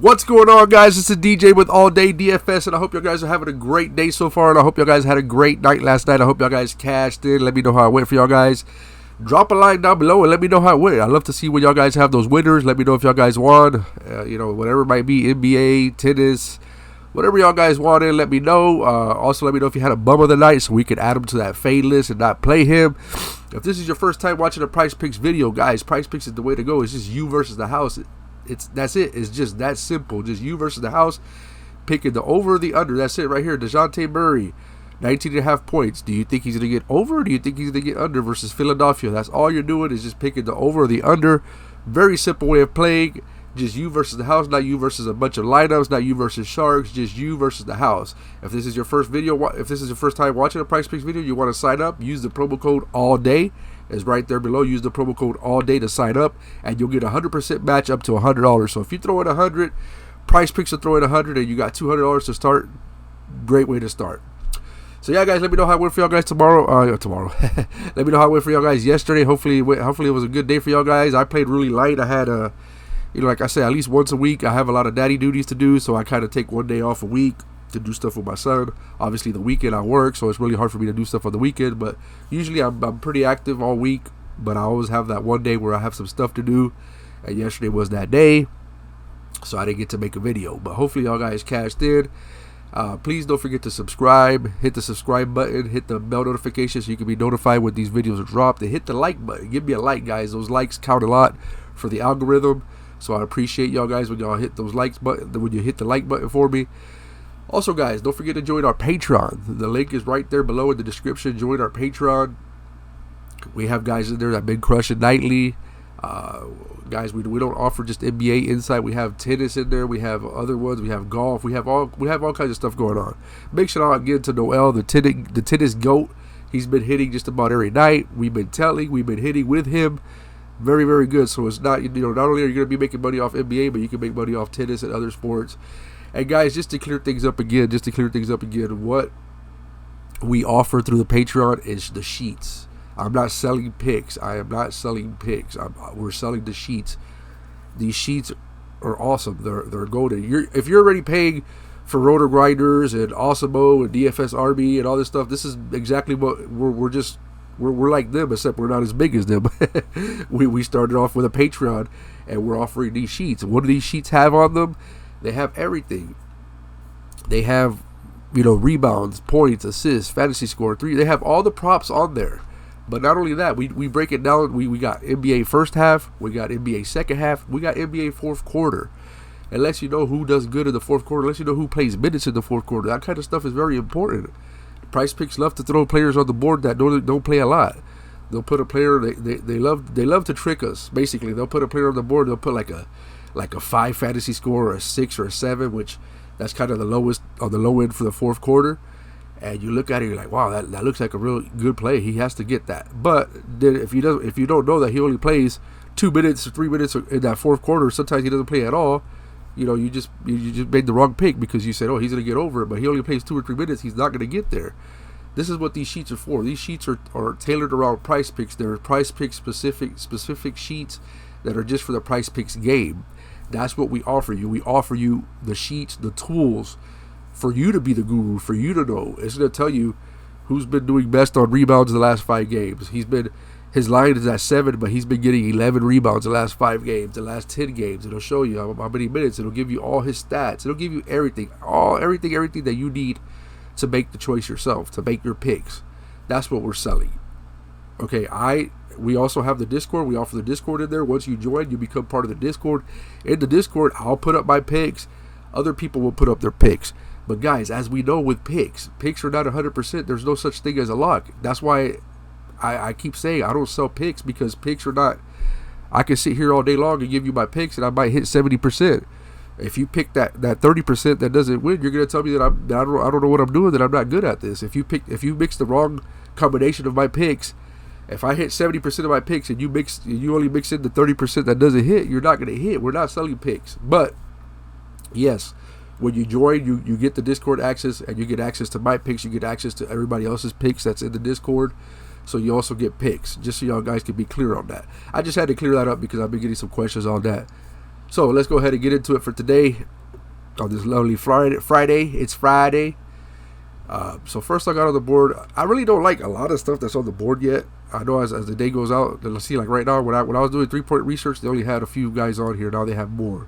What's going on, guys? It's a DJ with All Day DFS, and I hope you guys are having a great day so far, and I hope you guys had a great night last night. I hope y'all guys cashed in. Let me know how it went for y'all guys. Drop a line down below and let me know how it went. I'd love to see when y'all guys have those winners. Let me know if y'all guys won. Whatever it might be, NBA, tennis, whatever y'all guys wanted, let me know. Also, let me know if you had a bum of the night so we can add him to that fade list and not play him. If this is your first time watching a PrizePicks video, guys, PrizePicks is the way to go. It's just you versus the house. That's it. It's just that simple. Just you versus the house, picking the over or the under. That's it right here. DeJounte Murray, 19.5 points. Do you think he's going to get over or do you think he's going to get under versus Philadelphia? That's all you're doing is just picking the over or the under. Very simple way of playing. Just you versus the house, not you versus a bunch of lineups, not you versus sharks, just you versus the house. If this is your first video, if this is your first time watching a PrizePicks video, you want to sign up, use the promo code ALLDAY. It's right there below. Use the promo code ALLDAY to sign up, and you'll get a 100% match up to $100. So if you throw in 100, PrizePicks will throw in 100, and you got $200 to start. Great way to start. So yeah, guys, let me know how it went for y'all guys tomorrow. Let me know how it went for y'all guys yesterday. Hopefully it was a good day for y'all guys. I played really light. I had like I said, at least once a week. I have a lot of daddy duties to do, so I kind of take one day off a week to do stuff with my son. Obviously, the weekend I work, so it's really hard for me to do stuff on the weekend. But usually, I'm pretty active all week. But I always have that one day where I have some stuff to do, and yesterday was that day, so I didn't get to make a video. But hopefully, y'all guys cashed in. Please don't forget to subscribe. Hit the subscribe button. Hit the bell notification so you can be notified when these videos are dropped. And hit the like button. Give me a like, guys. Those likes count a lot for the algorithm. So I appreciate y'all guys when y'all hit those likes button. When you hit the like button for me. Also, guys, don't forget to join our Patreon. The link is right there below in the description. Join our Patreon. We have guys in there that have been crushing nightly. Guys, we don't offer just NBA insight. We have tennis in there. We have other ones. We have golf. We have all kinds of stuff going on. Make sure I get to Noel, the tennis GOAT. He's been hitting just about every night. We've been hitting with him. Very, very good. So it's not, not only are you going to be making money off NBA, but you can make money off tennis and other sports. And guys, just to clear things up again, what we offer through the Patreon is the sheets. I'm not selling picks. We're selling the sheets. These sheets are awesome. They're golden. If you're already paying for Roto Grinders and Awesemo and DFS Army and all this stuff, this is exactly what we're like them, except we're not as big as them. we started off with a Patreon, and we're offering these sheets. What do these sheets have on them? They have everything. They have, rebounds, points, assists, fantasy score, three. They have all the props on there. But not only that, we break it down. We got NBA first half, we got NBA second half, we got NBA fourth quarter. It lets you know who does good in the fourth quarter. It lets you know who plays minutes in the fourth quarter. That kind of stuff is very important. PrizePicks love to throw players on the board that don't play a lot. They'll put a player. They love to trick us. Basically, they'll put a player on the board. They'll put like a 5 fantasy score, or a 6 or a 7, which that's kind of the lowest on the low end for the fourth quarter. And you look at it, you're like, wow, that looks like a real good play. He has to get that. But then if you don't know that he only plays 2 minutes or 3 minutes in that fourth quarter, sometimes he doesn't play at all. You just made the wrong pick because you said, oh, he's gonna get over it, but he only plays 2 or 3 minutes. He's not gonna get there. This is what these sheets are for. These sheets are tailored around PrizePicks. They're PrizePicks specific sheets that are just for the PrizePicks game. That's what we offer you. We offer you the sheets, the tools, for you to be the guru, for you to know. It's going to tell you who's been doing best on rebounds in the last 5 games. His line is at 7, but he's been getting 11 rebounds the last 5 games, the last 10 games. It'll show you how many minutes. It'll give you all his stats. It'll give you everything that you need to make the choice yourself, to make your picks. That's what we're selling. Okay, we also have the Discord. We offer the Discord in there. Once you join, you become part of the Discord. In the Discord, I'll put up my picks. Other people will put up their picks. But guys, as we know with picks are not 100%. There's no such thing as a lock. That's why I keep saying I don't sell picks, because picks are not. I can sit here all day long and give you my picks, and I might hit 70%. If you pick that 30% that doesn't win, you're gonna tell me that I don't know what I'm doing, that I'm not good at this. If you mix the wrong combination of my picks, if I hit 70% of my picks and you only mix in the 30% that doesn't hit, you're not gonna hit. We're not selling picks. But yes, when you join, you get the Discord access, and you get access to my picks. You get access to everybody else's picks that's in the Discord. So you also get picks, just so y'all guys can be clear on that. I just had to clear that up because I've been getting some questions on that. So let's go ahead and get into it for today. on this lovely Friday. It's Friday. So first I got on the board. I really don't like a lot of stuff that's on the board yet. I know as the day goes out, let's see, like right now when I was doing 3-point research, they only had a few guys on here. Now they have more.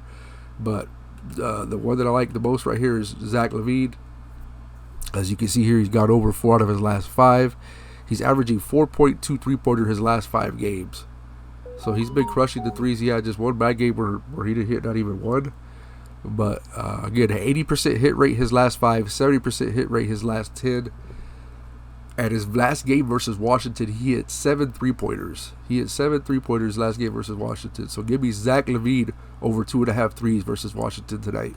But the one that I like the most right here is Zach LaVine. As you can see here, he's got over 4 out of his last 5. He's averaging 4.2 3-pointer his last 5 games. So he's been crushing the threes. He had just one bad game where he didn't hit not even one. But again, an 80% hit rate his last 5, 70% hit rate his last 10. At his last game versus Washington, he hit 7 3-pointers. He hit 7 3-pointers last game versus Washington. So give me Zach LaVine over 2.5 threes versus Washington tonight.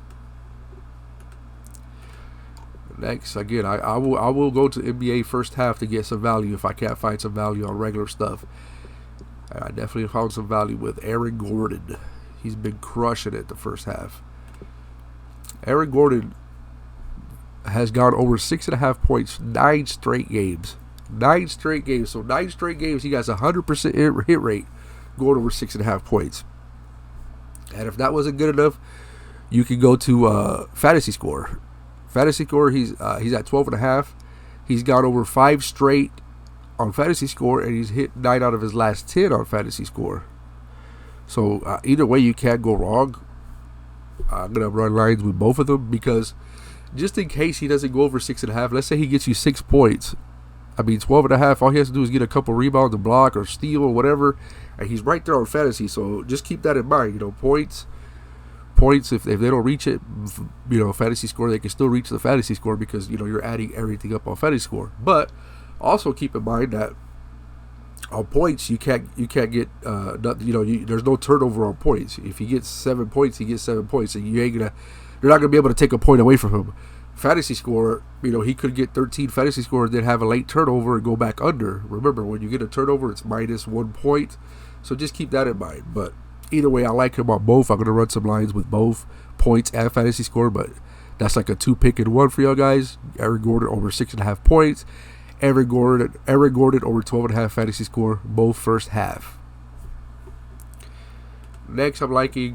Next, again, I will go to NBA first half to get some value if I can't find some value on regular stuff. And I definitely found some value with Aaron Gordon. He's been crushing it the first half. Aaron Gordon has gone over 6.5 points 9 straight games. 9 straight games. So 9 straight games, he got a 100% hit rate going over 6.5 points. And if that wasn't good enough, you can go to fantasy score. Fantasy score, he's at 12.5. He's got over 5 straight on fantasy score, and he's hit 9 out of his last 10 on fantasy score. So either way, you can't go wrong. I'm gonna run lines with both of them because just in case he doesn't go over 6.5, let's say he gets you 6 points. I mean, 12.5. All he has to do is get a couple rebounds, a block, or steal, or whatever, and he's right there on fantasy. So just keep that in mind. You know, points. If they don't reach it, you know, fantasy score, they can still reach the fantasy score because, you know, you're adding everything up on fantasy score. But also keep in mind that on points you can't get there's no turnover on points. If he gets 7 points, he gets 7 points, and you're not gonna be able to take a point away from him. Fantasy score, you know, he could get 13 fantasy score and then have a late turnover and go back under. Remember, when you get a turnover, it's -1 point. So just keep that in mind. But either way, I like him on both. I'm going to run some lines with both points and fantasy score, but that's like a 2-pick in one for y'all guys. Aaron Gordon over 6.5 points. Aaron Gordon over 12.5 fantasy score, both first half. Next, I'm liking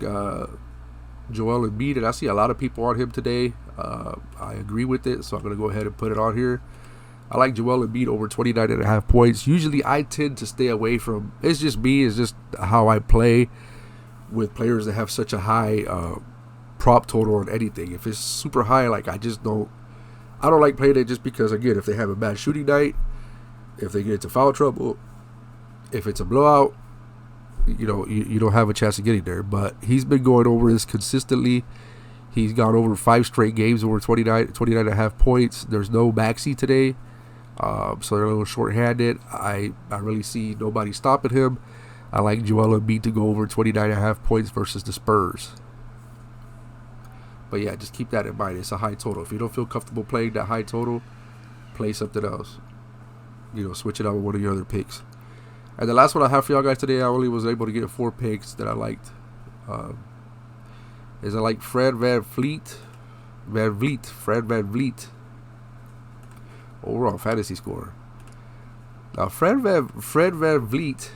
Joel Embiid, and I see a lot of people on him today. I agree with it, so I'm going to go ahead and put it on here. I like Joel Embiid over 29.5 points. Usually, I tend to stay away from. It's just me. It's just how I play with players that have such a high prop total on anything. If it's super high, like I don't like playing it just because, again, if they have a bad shooting night, if they get into foul trouble, if it's a blowout, you know, you don't have a chance of getting there. But he's been going over this consistently. He's gone over 5 straight games over 29.5 points. There's no Maxey today, so they're a little short-handed. I really see nobody stopping him. I like Joel Embiid to go over 29.5 points versus the Spurs. But yeah, just keep that in mind. It's a high total. If you don't feel comfortable playing that high total, play something else. You know, switch it out with one of your other picks. And the last one I have for y'all guys today, I only was able to get 4 picks that I liked. I like Fred Van Vliet overall fantasy score. Now Fred Van Vliet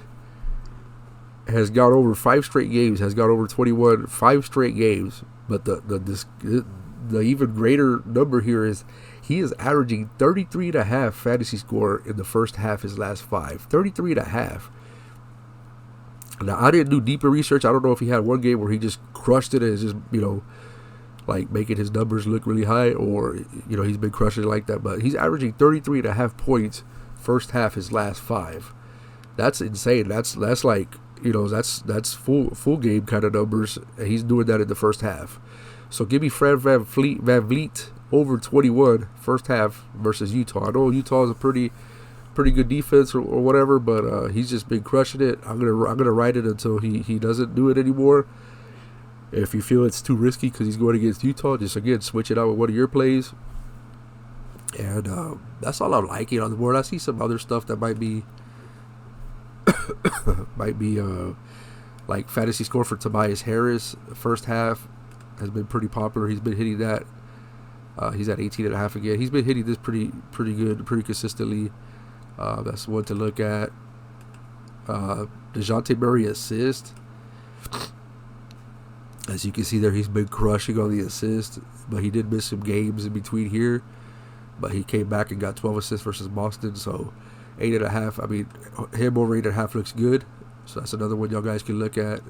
has got over 5 straight games, has got over 21, 5 straight games. But the even greater number here is he is averaging 33.5 fantasy score in the first half his last 5. 33.5. Now, I didn't do deeper research. I don't know if he had one game where he just crushed it and is just, you know, like making his numbers look really high, or, you know, he's been crushing it like that. But he's averaging 33.5 points first half his last 5. That's insane. That's like, you know, that's full game kind of numbers, and he's doing that in the first half. So give me Fred Van Vliet over 21 first half versus Utah. I know Utah is a pretty good defense or whatever, but he's just been crushing it. I'm gonna ride it until he doesn't do it anymore. If you feel it's too risky because he's going against Utah, just again switch it out with one of your plays. And that's all I'm liking on the board. I see some other stuff that might be like fantasy score for Tobias Harris. First half has been pretty popular. He's been hitting that. He's at 18.5 again. He's been hitting this pretty good, pretty consistently. That's one to look at. DeJounte Murray assist. As you can see there, he's been crushing on the assist, but he did miss some games in between here. But he came back and got 12 assists versus Boston, so 8.5. I mean, him over 8.5 looks good. So that's another one y'all guys can look at.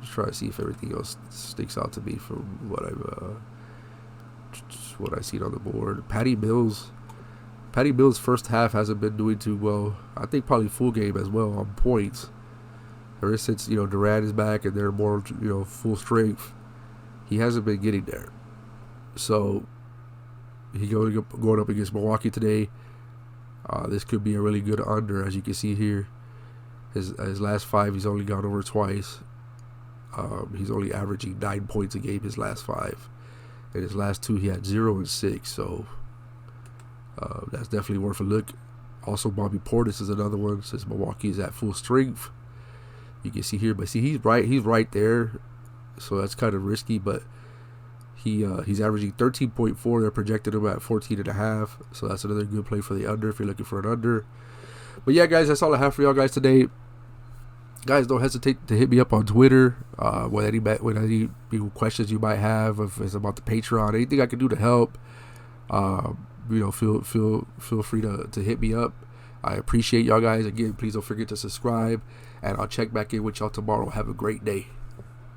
Just try to see if everything else sticks out to me from what I've seen on the board. Patty Mills' first half hasn't been doing too well. I think probably full game as well on points. Ever since Durant is back and they're more full strength, he hasn't been getting there. So he going up against Milwaukee today. This could be a really good under, as you can see here. His last 5, he's only gone over twice. He's only averaging 9 points a game his last 5. In his last 2, he had 0 and 6. So that's definitely worth a look. Also, Bobby Portis is another one since Milwaukee is at full strength. You can see here, but see he's right there. So that's kind of risky, but he's averaging 13.4. They're projected him at 14.5. So that's another good play for the under if you're looking for an under. But yeah, guys, that's all I have for y'all guys today. Guys, don't hesitate to hit me up on Twitter with any questions you might have, if it's about the Patreon, anything I can do to help. Feel free to hit me up. I appreciate y'all guys. Again, please don't forget to subscribe, and I'll check back in with y'all tomorrow. Have a great day.